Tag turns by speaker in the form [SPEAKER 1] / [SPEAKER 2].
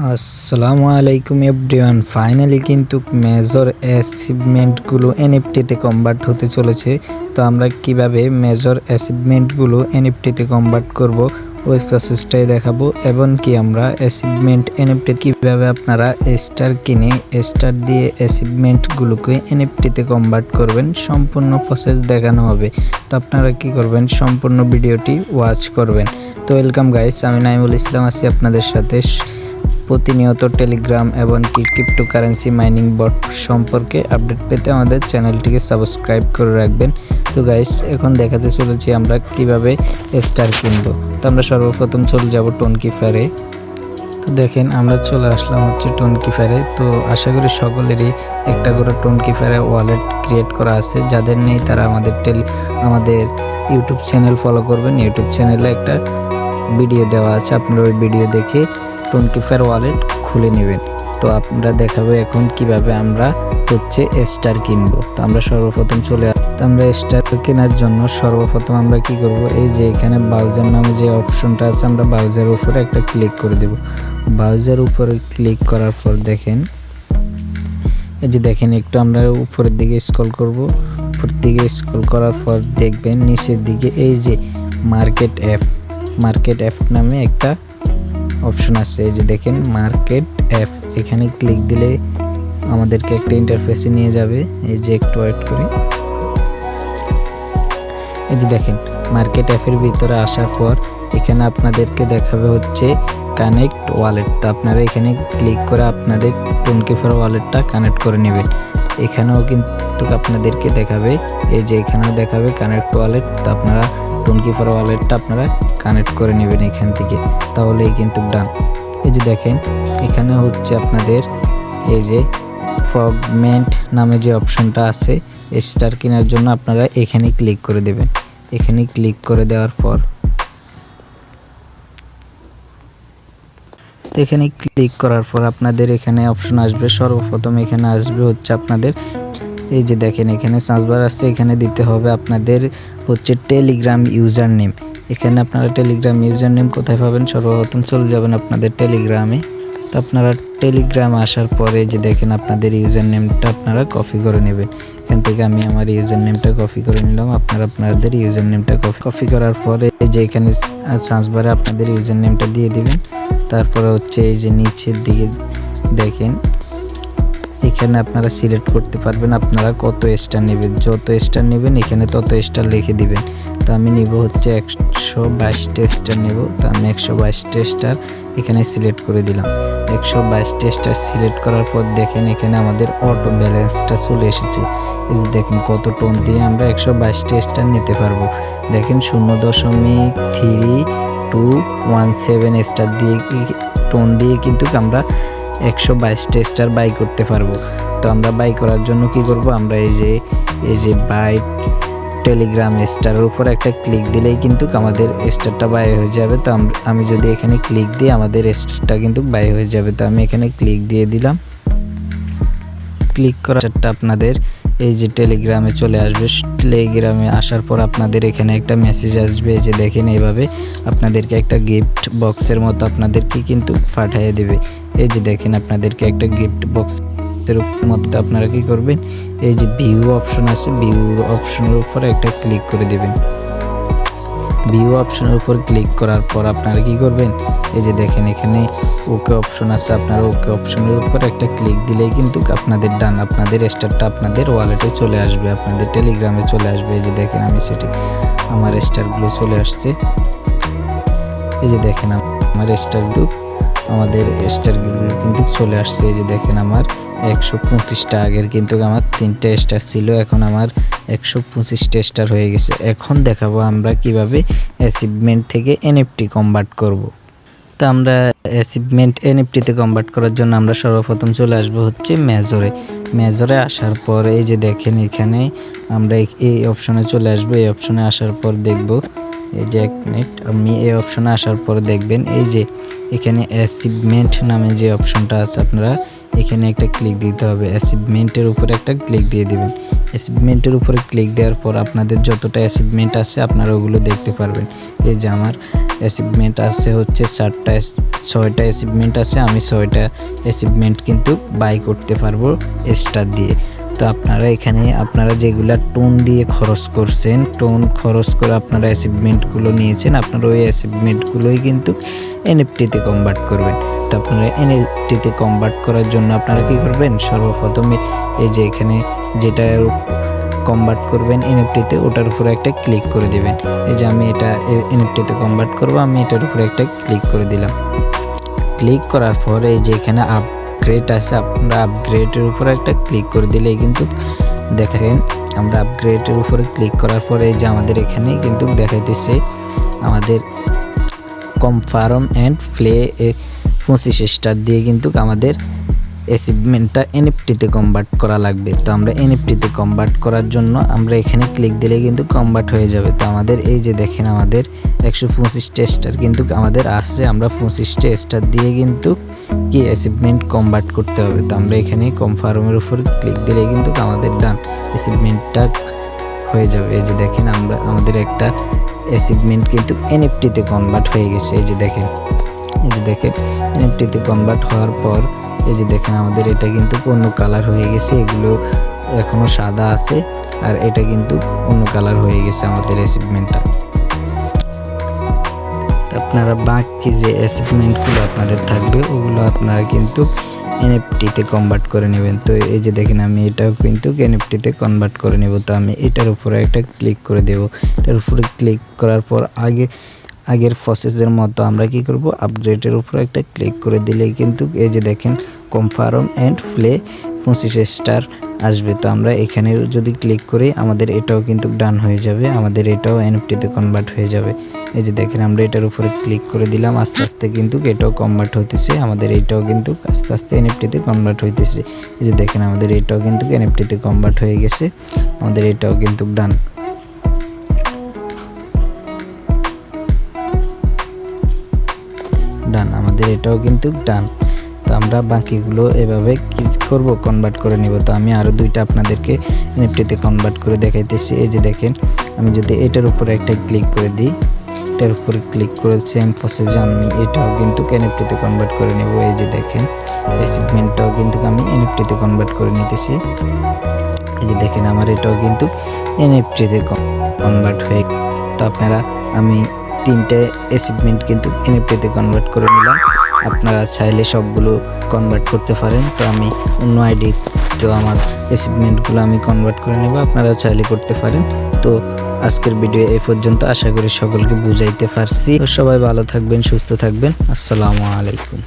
[SPEAKER 1] আসসালামু আলাইকুম everyone. Finally কিন্তু মেজর অ্যাচিভমেন্টগুলো এনএফটিতে কনভার্ট হতে চলেছে। তো আমরা কিভাবে মেজর অ্যাচিভমেন্টগুলো এনএফটিতে কনভার্ট করব ওই প্রসেসটাই দেখাবো, এবং কি আমরা অ্যাচিভমেন্ট এনএফটি কিভাবে আপনারা স্টার কিনে স্টার দিয়ে অ্যাচিভমেন্টগুলোকে এনএফটিতে কনভার্ট করবেন সম্পূর্ণ প্রসেস দেখানো হবে। তো আপনারা কি করবেন, সম্পূর্ণ ভিডিওটি ওয়াচ করবেন। তো ওয়েলকাম গাইস, আমি নাইমুল ইসলাম আছি আপনাদের সাথে। প্রতিনিয়ত টেলিগ্রাম এবং ক্রিপ্টোকারেন্সি মাইনিং বট সম্পর্কে আপডেট পেতে আমাদের চ্যানেলটিকে সাবস্ক্রাইব করে রাখবেন। তো গাইস, এখন দেখাতে চলেছি আমরা কিভাবে স্টার কিনবো। তো আমরা সর্বপ্রথম চলে যাব টোনকিফারে। তো দেখেন আমরা চলে আসলাম হচ্ছে টোনকিফারে। তো আশা করি সকলেরই একটা করে টোনকিফারে ওয়ালেট ক্রিয়েট করা আছে। যাদের নেই তারা আমাদের ইউটিউব চ্যানেল ফলো করবেন। ইউটিউব চ্যানেলে একটা ভিডিও দেওয়া আছে, আপনারা ওই ভিডিও দেখে টোনকিফার ওয়ালেট খুলে নেবেন। তো আমরা দেখাবো এখন কিভাবে আমরা হচ্ছে স্টার কিনবো। তো আমরা সর্বপ্রথম আমরা স্টার কেনার জন্য সর্বপ্রথম আমরা কি করব, এই যে এখানে ব্রাউজার নামে যে অপশনটা আছে, আমরা ব্রাউজারের উপরে একটা ক্লিক করে দেব। ব্রাউজার উপরে ক্লিক করার পর দেখেন, এই যে দেখেন একটু আমরা উপরের দিকে স্ক্রল করব। উপরের দিকে স্ক্রল করার পর দেখবেন নিচের দিকে এই যে মার্কেট অ্যাপ নামে একটা অপশন আছে। এই যে দেখেন মার্কেট অ্যাপ, এখানে ক্লিক দিলে আমাদেরকে একটা ইন্টারফেসে নিয়ে যাবে। এই যে একটু ওয়েট করি। এই যে দেখেন মার্কেট অ্যাপের ভিতরে আসার পর এখানে আপনাদেরকে দেখাবে হচ্ছে কানেক্ট ওয়ালেট। তো আপনারা এখানে ক্লিক করে আপনাদের টোনকিফার ওয়ালেটটা কানেক্ট করে নেবেন। এখানেও কিন্তু আপনাদেরকে দেখাবে, এই যে এখানেও দেখাবে কানেক্ট ওয়ালেট। তো আপনারা টোনকিফার ওয়ালেটটা আপনারা কানেক্ট করে নেবেন এখান থেকে, তাহলেই কিন্তু ডান। এই যে দেখেন এখানে হচ্ছে আপনাদের এই যে ফ্রগমেন্ট নামে যে অপশনটা আছে স্টার কেনার জন্য, আপনারা এখানে ক্লিক করে দেবেন। এখানে ক্লিক করে দেওয়ার পর এখানে ক্লিক করার পর আপনাদের এখানে অপশন আসবে। সর্বপ্রথম এখানে আসবে হচ্ছে আপনাদের এই যে দেখেন এখানে সার্চবার আসছে, এখানে দিতে হবে আপনাদের হচ্ছে টেলিগ্রাম ইউজার নেম। এখানে আপনারা টেলিগ্রাম ইউজার নেম কোথায় পাবেন, সর্বপ্রথম চলে যাবেন আপনাদের টেলিগ্রামে। তো আপনারা টেলিগ্রামে আসার পরে যে দেখেন আপনাদের ইউজার নেমটা আপনারা কপি করে নেবেন। এখান থেকে আমি আমার ইউজার নেমটা কপি করে নিলাম। আপনারা আপনাদের ইউজার নেমটা কপি করার পরে এই যে এখানে সার্চবারে আপনাদের ইউজার নেমটা দিয়ে দিবেন। তারপরে হচ্ছে এই যে নিচের দিকে দেখেন এখানে আপনারা সিলেক্ট করতে পারবেন আপনারা কত স্টার নেবেন। যত স্টার নেবেন এখানে তত স্টার লিখে দিবেন। তো আমি নিব হচ্ছে 122টা স্টার নেব। তো আমি 122টা স্টার এখানে সিলেক্ট করে দিলাম। 122টা স্টার সিলেক্ট করার পর দেখেন এখানে আমাদের অটো ব্যালেন্সটা চলে এসেছে। এই যে দেখেন কত টোন দিয়ে আমরা 122টা স্টার নিতে পারবো। দেখেন 0.3217 স্টার দিয়ে টোন দিয়ে কিন্তু আমরা 122টা স্টার বাই করতে পারবো। তো আমরা বাই করার জন্য কি করব, আমরা এই যে বাই টেলিগ্রাম স্টারের উপর একটা ক্লিক দিলেই কিন্তু আমাদের স্টারটা বাই হয়ে যাবে। তো আমি যদি এখানে ক্লিক দিই আমাদের স্টারটা কিন্তু বাই হয়ে যাবে। তো আমি এখানে ক্লিক দিয়ে দিলাম। ক্লিক করাটা আপনাদের এই যে টেলিগ্রামে চলে আসবে। টেলিগ্রামে আসার পর আপনাদের এখানে একটা মেসেজ আসবে, যে দেখেন এইভাবে আপনাদেরকে একটা গিফট বক্সের মতো আপনাদেরকে কিন্তু পাঠিয়ে দেবে। এই যে দেখেন আপনাদেরকে একটা গিফট বক্সের মধ্যে আপনারা কি করবেন, এই যে ভিউ অপশন আছে, ভিউ অপশনের উপর একটা ক্লিক করে দেবেন। ভিউ অপশনের উপর ক্লিক করার পর আপনারা কি করবেন, এই যে দেখেন এখানে ওকে অপশন আছে, আপনারা ওকে অপশনের উপর একটা ক্লিক দিলেই কিন্তু আপনাদের ডান, আপনাদের স্টারটা আপনাদের ওয়ালেটে চলে আসবে, আপনাদের টেলিগ্রামে চলে আসবে। এই যে দেখেন আমি আমার স্টারগুলো চলে আসছে। এই যে দেখেন আমার আমাদের স্টারগুলো কিন্তু চলে আসছে। এই যে দেখেন আমার 125টা, আগের কিন্তু আমার 3টা স্টার ছিল, এখন আমার 125টা স্টার হয়ে গেছে। এখন দেখাবো আমরা কিভাবে অ্যাচিভমেন্ট থেকে এনএফটি কনভার্ট করব। তো আমরা অ্যাচিভমেন্ট এনএফটিতে কনভার্ট করার জন্য আমরা সর্বপ্রথম চলে আসবো হচ্ছে মেজরে আসার পর এই যে দেখেন এখানে আমরা এই অপশনে চলে আসবো। এই অপশনে আসার পর দেখব, এই যে এক মিনিট, আমি এই অপশনে আসার পর দেখবেন এই যে এখানে অ্যাচিভমেন্ট নামে যে অপশনটা আছে, আপনারা এখানে একটা ক্লিক দিতে হবে। অ্যাচিভমেন্টের উপরে একটা ক্লিক দিয়ে দিবেন। অ্যাচিভমেন্টের উপরে ক্লিক দেওয়ার পর আপনাদের যতটা অ্যাচিভমেন্ট আছে আপনারা ওগুলো দেখতে পারবেন। এই যে আমার অ্যাচিভমেন্ট আছে হচ্ছে 6টা অ্যাচিভমেন্ট আছে, আমি 6টা অ্যাচিভমেন্ট কিন্তু বাই করতে পারবো স্টার দিয়ে। তো আপনারা এখানে আপনারা যেগুলা টোন দিয়ে খরচ করছেন, টোন খরচ করে আপনারা অ্যাচিভমেন্টগুলো নিয়েছেন, আপনারা ওই অ্যাচিভমেন্টগুলোই কিন্তু এনএফটিতে কনভার্ট করবেন। তো আপনারা এনএফটিতে কনভার্ট করার জন্য আপনারা কী করবেন, সর্বপ্রথমে এই যে এখানে যেটা কনভার্ট করবেন এনএফটিতে ওটার উপরে একটা ক্লিক করে দিবেন। এই যে আমি এটা এনএফটিতে কনভার্ট করব, আমি এটার উপরে একটা ক্লিক করে দিলাম। ক্লিক করার পর এই যে এখানে আপগ্রেড আছে, আপনারা আপগ্রেডের উপরে একটা ক্লিক করে দিলেই কিন্তু দেখেন আমরা আপগ্রেডের উপরে ক্লিক করার পরে এই যে আমাদের এখানে কিন্তু দেখাইতেছে আমাদের কনফার্ম অ্যান্ড প্লে 25 স্টার দিয়ে কিন্তু আমাদের অ্যাচিভমেন্টটা এনএফটিতে কনভার্ট করা লাগবে। তো আমরা এনএফটিতে কনভার্ট করার জন্য আমরা এখানে ক্লিক দিলে কিন্তু কনভার্ট হয়ে যাবে। তো আমাদের এই যে দেখেন আমাদের 125টা স্টার কিন্তু আমাদের আসছে, আমরা 25টা স্টার দিয়ে কিন্তু কি অ্যাচিভমেন্ট কনভার্ট করতে হবে। তো আমরা এখানে কনফার্মের উপর ক্লিক দিলে কিন্তু আমাদের ডান অ্যাচিভমেন্টটা হয়ে যাবে। এই যে দেখেন আমরা আমাদের একটা অ্যাচিভমেন্ট কিন্তু এনএফটিতে কনভার্ট হয়ে গেছে। এই যে দেখেন এনএফটিতে কনভার্ট হওয়ার পর এই যে দেখেন আমাদের এটা কিন্তু অন্য কালার হয়ে গেছে, এগুলো এখনো সাদা আছে আর এটা কিন্তু অন্য কালার হয়ে গেছে আমাদের অ্যাচিভমেন্টটা। আপনারা বাকি যে অ্যাচিভমেন্টগুলো আপনাদের থাকবে ওগুলো আপনারা কিন্তু এনএফটিতে কনভার্ট করে নেবেন। তো এই যে দেখেন আমি এটাও কিন্তু এনএফটিতে কনভার্ট করে নেব। তো আমি এটার উপরে একটা ক্লিক করে দেব। এটার উপরে ক্লিক করার পর আগের প্রসেসের মতো আমরা কি করব, আপগ্রেডের উপরে একটা ক্লিক করে দিলেই কিন্তু এই যে দেখেন কনফার্ম অ্যান্ড প্লে 25 স্টার আসবে। তো আমরা এখানে যদি ক্লিক করি আমাদের এটাও কিন্তু ডান হয়ে যাবে, আমাদের এটাও এনএফটিতে কনভার্ট হয়ে যাবে। এই যে দেখেন আমরা এটার উপরে ক্লিক করে দিলাম, আস্তে আস্তে কিন্তু এটাও কনভার্ট হইতেছে, আমাদের এটাও কিন্তু আস্তে আস্তে এনএফটিতে কনভার্ট হইতেছে। এই যে দেখেন আমাদের এটাও কিন্তু এনএফটিতে কনভার্ট হয়ে গেছে, আমাদের এটাও কিন্তু ডান। আমাদের এটাও কিন্তু ডান। তো আমরা বাকিগুলো এভাবে কি করব, কনভার্ট করে নিব। তো আমি আরও 2টা আপনাদেরকে এনএফটিতে কনভার্ট করে দেখাইতেছি। এই যে দেখেন আমি যদি এটার উপরে একটা ক্লিক করে দিই, এটার উপরে ক্লিক করে সেম প্রসেসে আমি এটাও কিন্তু এনএফটিতে কনভার্ট করে নেব। এই যে দেখেন অ্যাচিভমেন্টটাও কিন্তু আমি এনএফটিতে কনভার্ট করে নিতেছি। এই যে দেখেন আমার এটাও কিন্তু এনএফটিতে কনভার্ট হয়ে। তো আপনারা আমি 3টে অ্যাচিভমেন্ট কিন্তু এনএফটিতে কনভার্ট করে নিলাম, আপনারা চাইলে সবগুলো কনভার্ট করতে পারেন। তো আমি অন্য আইডি তো আমার অ্যাচিভমেন্টগুলো আমি কনভার্ট করে নেব, আপনারা চাইলে করতে পারেন। তো আজকের ভিডিও এই পর্যন্ত, আশা করি সকলকে বুঝাইতে পারছি। সবাই ভালো থাকবেন, সুস্থ থাকবেন, আসসালামু আলাইকুম।